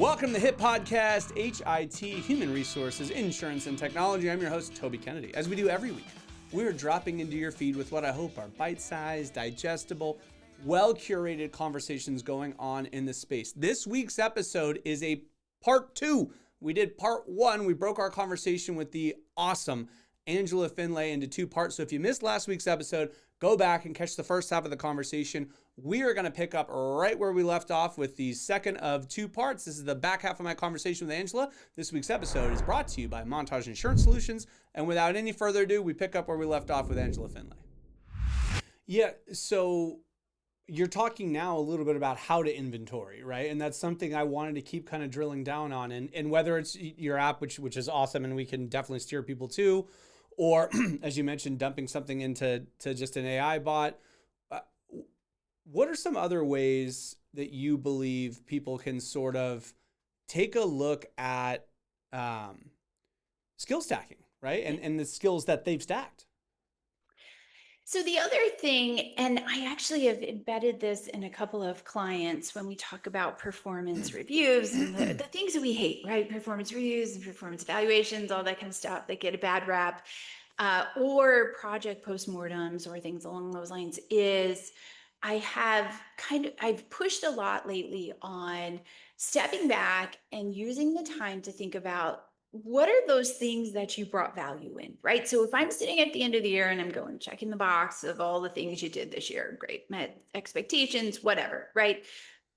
Welcome to the HIT podcast, H.I.T, Human Resources, Insurance, and Technology. I'm your host, Toby Kennedy. As we do every week, we're dropping into your feed with what I hope are bite-sized, digestible, well-curated conversations going on in the space. This week's episode is a part 2. We did part 1. We broke our conversation with the awesome Angela Finlay into 2 parts. So if you missed last week's episode, go back and catch the first half of the conversation. We are going to pick up right where we left off with the second of 2 parts. This is the back half of my conversation with Angela. This week's episode is brought to you by Montage Insurance Solutions. And without any further ado, we pick up where we left off with Angela Finlay. Yeah, so you're talking now a little bit about how to inventory, right? And that's something I wanted to keep kind of drilling down on. And whether it's your app, which is awesome, and we can definitely steer people to, or as you mentioned, dumping something into just an AI bot. What are some other ways that you believe people can sort of take a look at skill stacking, right? And the skills that they've stacked? So the other thing, and I actually have embedded this in a couple of clients when we talk about performance reviews and the things that we hate, right? Performance reviews and performance evaluations, all that kind of stuff that get a bad rap, or project postmortems or things along those lines, is I've pushed a lot lately on stepping back and using the time to think about what are those things that you brought value in, right? So if I'm sitting at the end of the year and I'm going checking the box of all the things you did this year, great, met expectations, whatever, right?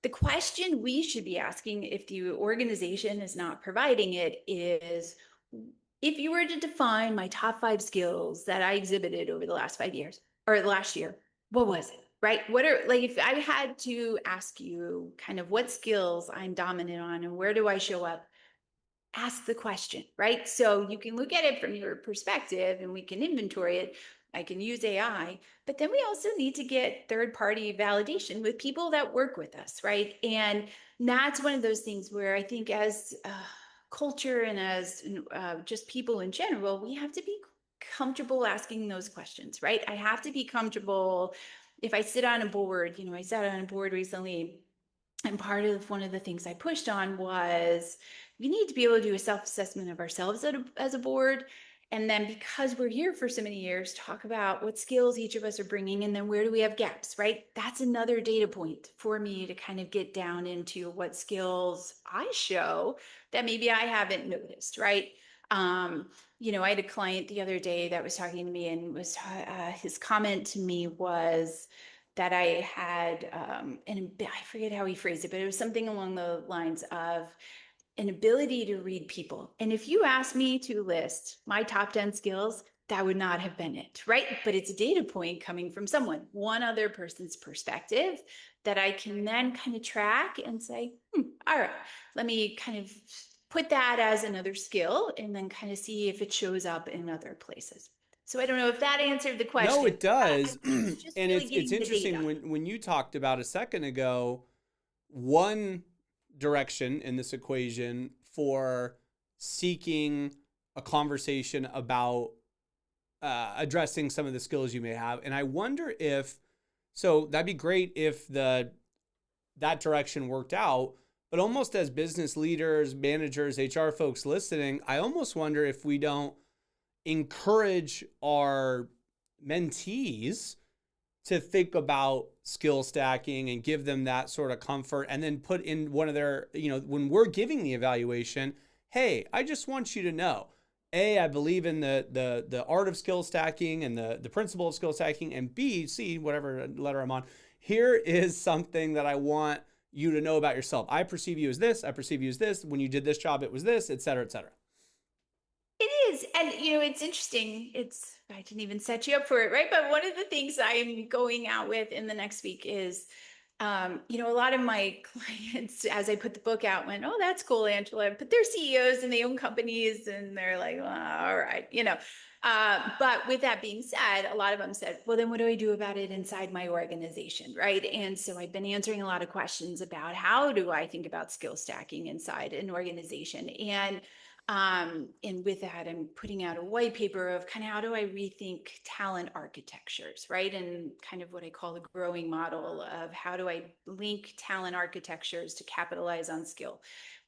The question we should be asking if the organization is not providing it is, if you were to define my top 5 skills that I exhibited over the last 5 years or the last year, what was it? Right? What are, like, if I had to ask you kind of what skills I'm dominant on and where do I show up, ask the question, right? So you can look at it from your perspective and we can inventory it. I can use AI, but then we also need to get third-party validation with people that work with us, right? And that's one of those things where I think as culture and as just people in general, we have to be comfortable asking those questions, right? I have to be comfortable. If I sit on a board, I sat on a board recently, and part of one of the things I pushed on was we need to be able to do a self-assessment of ourselves as a board. And then because we're here for so many years, talk about what skills each of us are bringing and then where do we have gaps, right? That's another data point for me to kind of get down into what skills I show that maybe I haven't noticed, right? I had a client the other day that was talking to me and his comment to me was that I had, and I forget how he phrased it, but it was something along the lines of an ability to read people. And if you asked me to list my top 10 skills, that would not have been it, right? But it's a data point coming from one other person's perspective that I can then kind of track and say, all right, let me kind of put that as another skill and then kind of see if it shows up in other places. So I don't know if that answered the question. No, it does. It's just And really it's getting the interesting data. when you talked about a second ago, one direction in this equation for seeking a conversation about addressing some of the skills you may have. And I wonder so that'd be great if that direction worked out, but almost as business leaders, managers, HR folks listening, I almost wonder if we don't encourage our mentees to think about skill stacking and give them that sort of comfort, and then put in one of their, when we're giving the evaluation, hey, I just want you to know, A, I believe in the art of skill stacking and the principle of skill stacking, and B, C, whatever letter I'm on, here is something that I want you to know about yourself. I perceive you as this. I perceive you as this. When you did this job, it was this, et cetera, et cetera. It is. And, it's interesting. I didn't even set you up for it, right? But one of the things I'm going out with in the next week is, a lot of my clients, as I put the book out, went, oh, that's cool, Angela. But they're CEOs and they own companies and they're like, well, all right, But with that being said, a lot of them said, well, then what do I do about it inside my organization, right? And so I've been answering a lot of questions about how do I think about skill stacking inside an organization. And with that, I'm putting out a white paper of kind of how do I rethink talent architectures, right? And kind of what I call the growing model of how do I link talent architectures to capitalize on skill.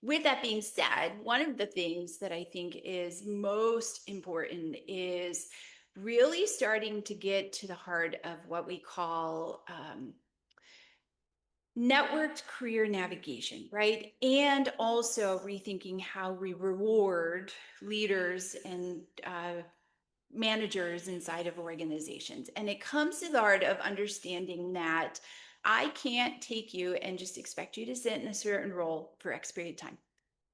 With that being said, one of the things that I think is most important is really starting to get to the heart of what we call networked career navigation, right? And also rethinking how we reward leaders and managers inside of organizations. And it comes to the art of understanding that I can't take you and just expect you to sit in a certain role for X period of time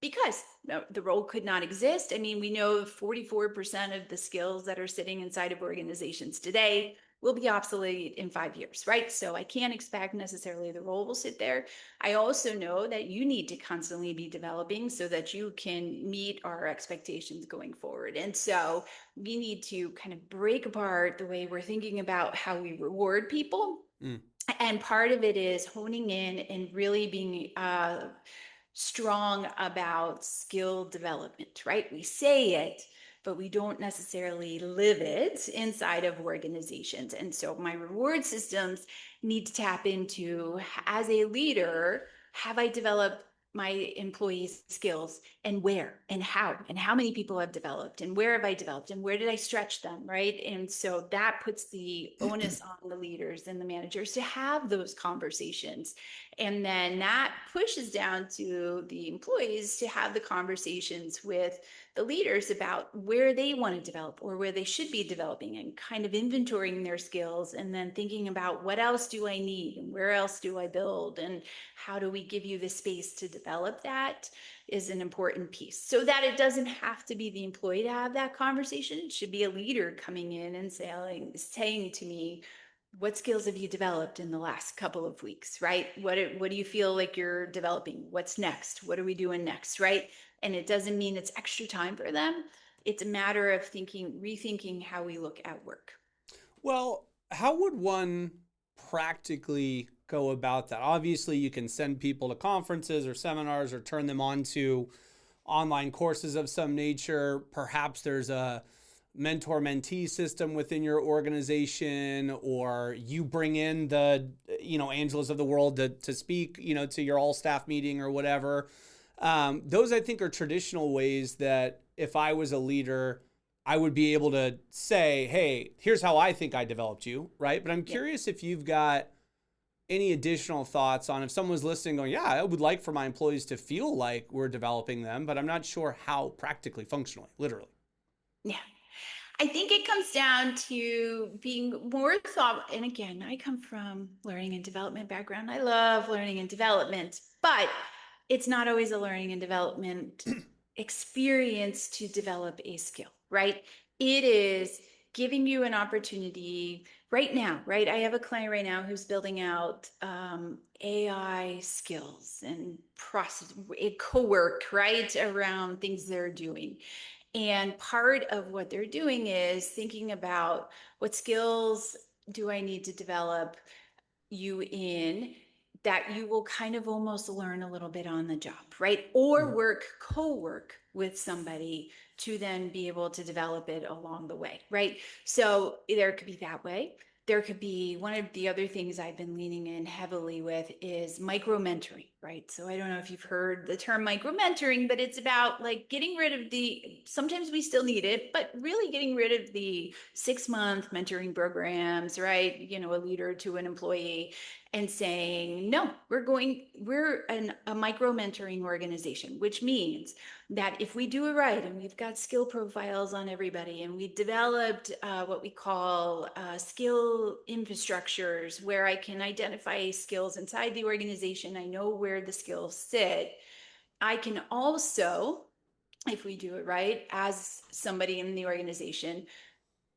because the role could not exist. I mean, we know 44% of the skills that are sitting inside of organizations today will be obsolete in 5 years, right? So I can't expect necessarily the role will sit there. I also know that you need to constantly be developing so that you can meet our expectations going forward. And so we need to kind of break apart the way we're thinking about how we reward people. Mm. And part of it is honing in and really being strong about skill development, right? We say it, but we don't necessarily live it inside of organizations. And so my reward systems need to tap into, as a leader, have I developed my employees' skills and where and how many people have developed and where have I developed and where did I stretch them, right? And so that puts the onus on the leaders and the managers to have those conversations, and then that pushes down to the employees to have the conversations with the leaders about where they want to develop or where they should be developing and kind of inventorying their skills and then thinking about what else do I need and where else do I build and how do we give you the space to develop that is an important piece so that it doesn't have to be the employee to have that conversation. It should be a leader coming in and saying to me, what skills have you developed in the last couple of weeks, right? What do you feel like you're developing? What's next? What are we doing next, right? And it doesn't mean it's extra time for them. It's a matter of rethinking how we look at work. Well, how would one practically go about that? Obviously, you can send people to conferences or seminars or turn them on to online courses of some nature. Perhaps there's a mentor mentee system within your organization, or you bring in the Angelas of the world to speak to your all staff meeting or whatever. Those I think are traditional ways that if I was a leader, I would be able to say, hey, here's how I think I developed you, right? But I'm Yeah. curious if you've got any additional thoughts on if someone's listening going, yeah, I would like for my employees to feel like we're developing them, but I'm not sure how practically, functionally, literally. Yeah. I think it comes down to being more thought. And again, I come from learning and development background. I love learning and development, but it's not always a learning and development experience to develop a skill, right? It is giving you an opportunity right now, right? I have a client right now who's building out AI skills and process, co-work, right, around things they're doing. And part of what they're doing is thinking about what skills do I need to develop you in that you will kind of almost learn a little bit on the job, right? Or co-work with somebody to then be able to develop it along the way, right? So there could be that way. There could be one of the other things I've been leaning in heavily with is micro mentoring, right? So I don't know if you've heard the term micro mentoring, but it's about like getting rid of sometimes we still need it, but really getting rid of the 6 month mentoring programs, right? A leader to an employee and saying, no, we're a micro mentoring organization, which means that if we do it right and we've got skill profiles on everybody and we developed what we call skill infrastructures where I can identify skills inside the organization, I know where the skills sit. I can also, if we do it right, as somebody in the organization,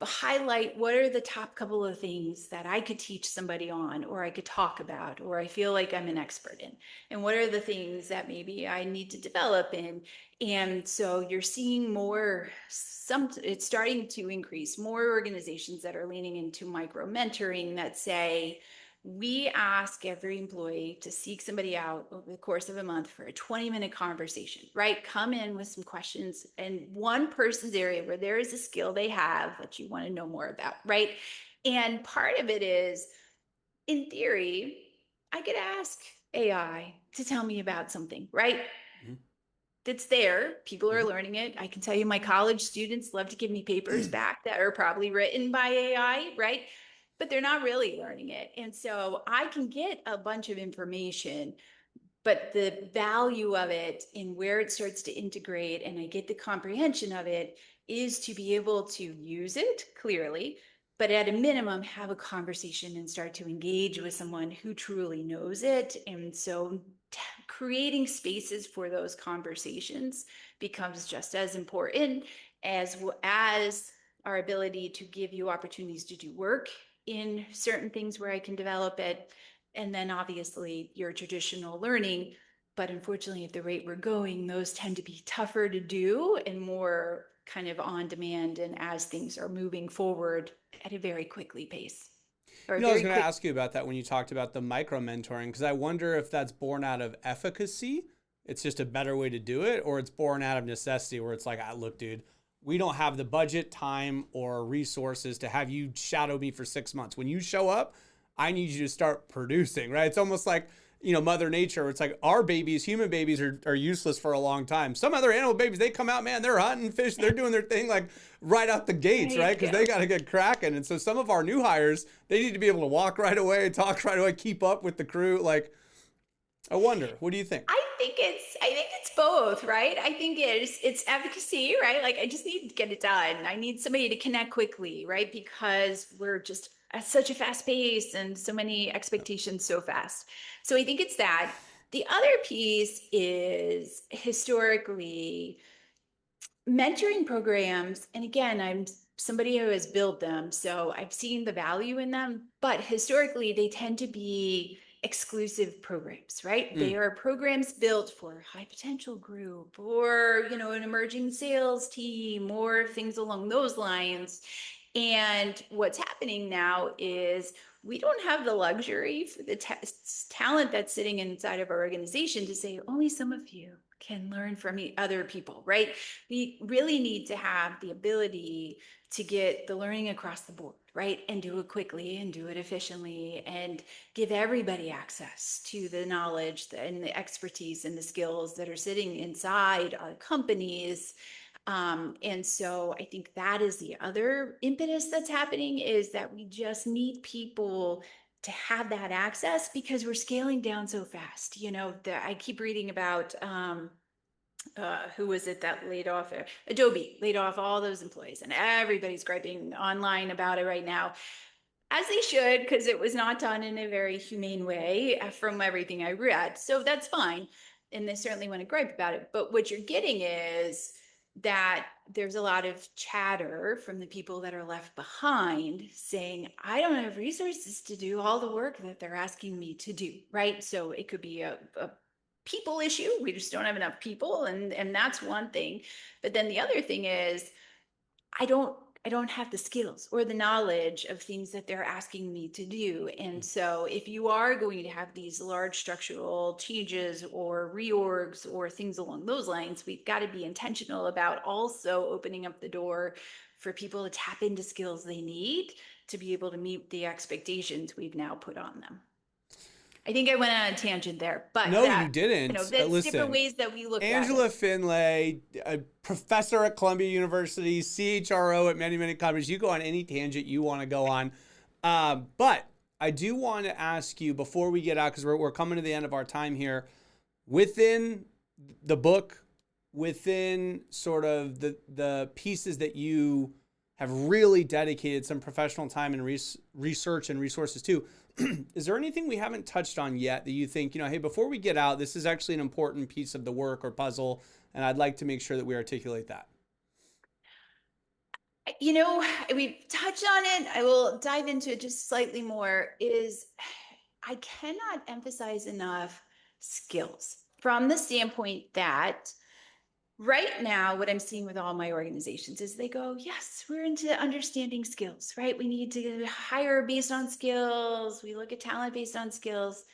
highlight what are the top couple of things that I could teach somebody on, or I could talk about, or I feel like I'm an expert in, and what are the things that maybe I need to develop in. And so you're seeing it's starting to increase more organizations that are leaning into micro mentoring that say, we ask every employee to seek somebody out over the course of a month for a 20-minute conversation, right? Come in with some questions and one person's area where there is a skill they have that you want to know more about, right? And part of it is, in theory, I could ask AI to tell me about something, right? it's there. People are learning it. I can tell you my college students love to give me papers back that are probably written by AI, right? But they're not really learning it. And so I can get a bunch of information, but the value of it and where it starts to integrate and I get the comprehension of it is to be able to use it clearly, but at a minimum have a conversation and start to engage with someone who truly knows it. And so creating spaces for those conversations becomes just as important as our ability to give you opportunities to do work in certain things where I can develop it, and then obviously your traditional learning. But unfortunately, at the rate we're going, those tend to be tougher to do and more kind of on demand and as things are moving forward at a very quickly pace or a I was very going to quick. ask you about that when you talked about the micro mentoring, because I wonder if that's born out of efficacy. It's just a better way to do it, or it's born out of necessity, where it's like, look, dude, we don't have the budget, time, or resources to have you shadow me for 6 months. When you show up, I need you to start producing, right? It's almost like, Mother Nature. It's like our babies, human babies are useless for a long time. Some other animal babies, they come out, man, they're hunting fish, they're doing their thing like right out the There gates, you right? Because they go. got to get cracking. And so some of our new hires, they need to be able to walk right away, talk right away, keep up with the crew. Like, I wonder, what do you think? I think it's both, right? I think it's advocacy, right? Like I just need to get it done. I need somebody to connect quickly, right? Because we're just at such a fast pace and so many expectations so fast. So I think it's that. The other piece is historically mentoring programs. And again, I'm somebody who has built them, so I've seen the value in them, but historically they tend to be exclusive programs, right? They Mm. are programs built for high potential group or, an emerging sales team or things along those lines. And what's happening now is we don't have the luxury for the talent that's sitting inside of our organization to say only some of you can learn from other people, right? We really need to have the ability to get the learning across the board, right? And do it quickly and do it efficiently and give everybody access to the knowledge and the expertise and the skills that are sitting inside our companies. And so I think that is the other impetus that's happening is that we just need people to have that access because we're scaling down so fast. I keep reading about who was it that laid off Adobe laid off all those employees and everybody's griping online about it right now, as they should, because it was not done in a very humane way from everything I read. So that's fine. And they certainly want to gripe about it. But what you're getting is that there's a lot of chatter from the people that are left behind saying, I don't have resources to do all the work that they're asking me to do, right? So it could be a people issue. We just don't have enough people. And that's one thing. But then the other thing is, I don't I don't have the skills or the knowledge of things that they're asking me to do. And so if you are going to have these large structural changes or reorgs or things along those lines, we've got to be intentional about also opening up the door for people to tap into skills they need to be able to meet the expectations we've now put on them. I think I went on a tangent there, but No, you that, didn't. that's different Listen, ways that we look at it. Angela Finlay, a professor at Columbia University, CHRO at many, many companies. You go on any tangent you want to go on. But I do want to ask you before we get out, because we're coming to the end of our time here, within the book, within sort of the pieces that you have really dedicated some professional time and research and resources to, is there anything we haven't touched on yet that you think, hey, before we get out, this is actually an important piece of the work or puzzle, and I'd like to make sure that we articulate that? You know, we've touched on it. I will dive into it just slightly more. Is I cannot emphasize enough skills from the standpoint that right now, what I'm seeing with all my organizations is they go, yes, we're into understanding skills, right? We need to hire based on skills. We look at talent based on skills,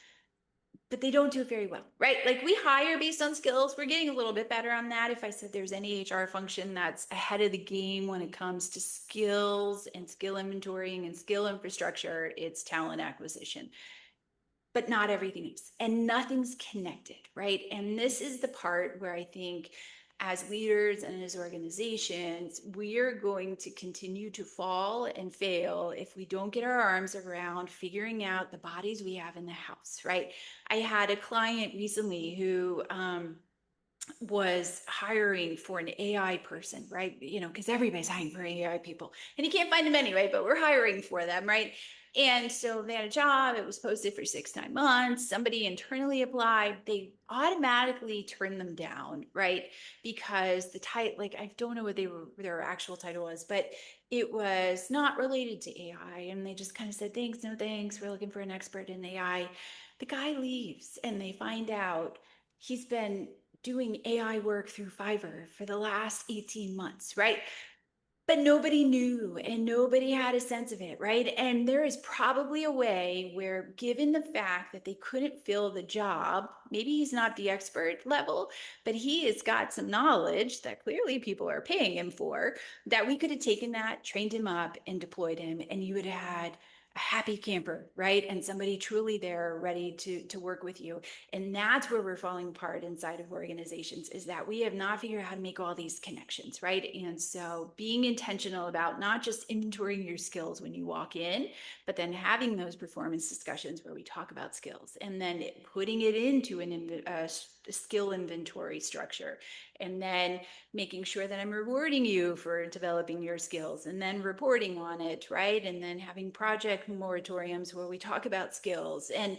but they don't do it very well, right? Like we hire based on skills. We're getting a little bit better on that. If I said there's any HR function that's ahead of the game when it comes to skills and skill inventorying and skill infrastructure, it's talent acquisition. but not everything is, and nothing's connected, right? And this is the part where I think as leaders and as organizations, we are going to continue to fall and fail if we don't get our arms around figuring out the bodies we have in the house, right? I had a client recently who was hiring for an AI person, right? You know, because everybody's hiring for AI people and you can't find them anyway, but we're hiring for them, right? And so they had a job, it was posted for 6 to 9 months. Somebody internally applied, they automatically turned them down, right? Because the title, like, I don't know what their actual title was, but it was not related to AI. And they just kind of said, thanks, no thanks. We're looking for an expert in AI. The guy leaves and they find out he's been doing AI work through Fiverr for the last 18 months, right? But nobody knew and nobody had a sense of it, right? And there is probably a way where, given the fact that they couldn't fill the job, maybe he's not the expert level, but he has got some knowledge that clearly people are paying him for, that we could have taken that, trained him up, and deployed him, and you would have had a happy camper, right? And somebody truly there ready to work with you. And that's where we're falling apart inside of organizations, is that we have not figured out how to make all these connections, right? And so being intentional about not just inventorying your skills when you walk in, but then having those performance discussions where we talk about skills, and then putting it into a skill inventory structure, and then making sure that I'm rewarding you for developing your skills, and then reporting on it, right? And then having project moratoriums where we talk about skills, and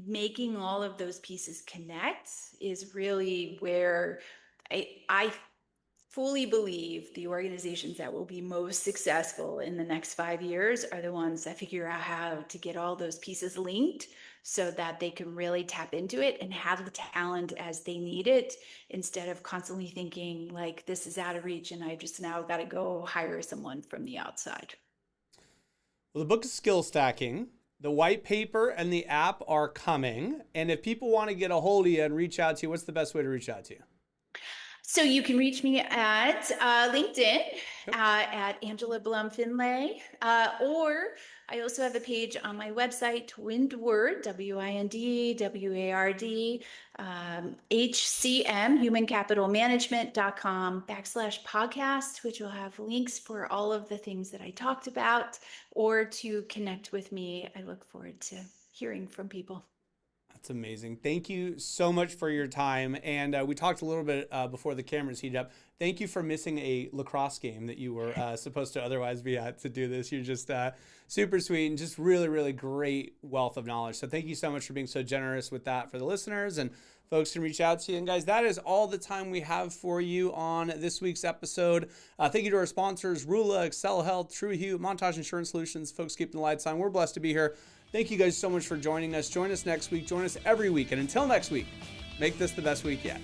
making all of those pieces connect is really where I fully believe the organizations that will be most successful in the next 5 years are the ones that figure out how to get all those pieces linked so that they can really tap into it and have the talent as they need it, instead of constantly thinking like, this is out of reach and I just now got to go hire someone from the outside. Well, the book is Skill Stacking. The white paper and the app are coming. And if people want to get a hold of you and reach out to you, what's the best way to reach out to you? So you can reach me at LinkedIn Yep. at Angela Blum Finlay, or I also have a page on my website, Windward, WINDWARD, HCM, humancapitalmanagement.com/podcast, which will have links for all of the things that I talked about, or to connect with me. I look forward to hearing from people. That's amazing. Thank you so much for your time. And we talked a little bit before the cameras heated up. Thank you for missing a lacrosse game that you were supposed to otherwise be at to do this. You're just super sweet and just really, really great wealth of knowledge. So thank you so much for being so generous with that for the listeners, and folks can reach out to you. And guys, that is all the time we have for you on this week's episode. Thank you to our sponsors, Rula, Excel Health, TrueHue, Montage Insurance Solutions. Folks keeping the lights on. We're blessed to be here. Thank you guys so much for joining us. Join us next week. Join us every week. And until next week, make this the best week yet.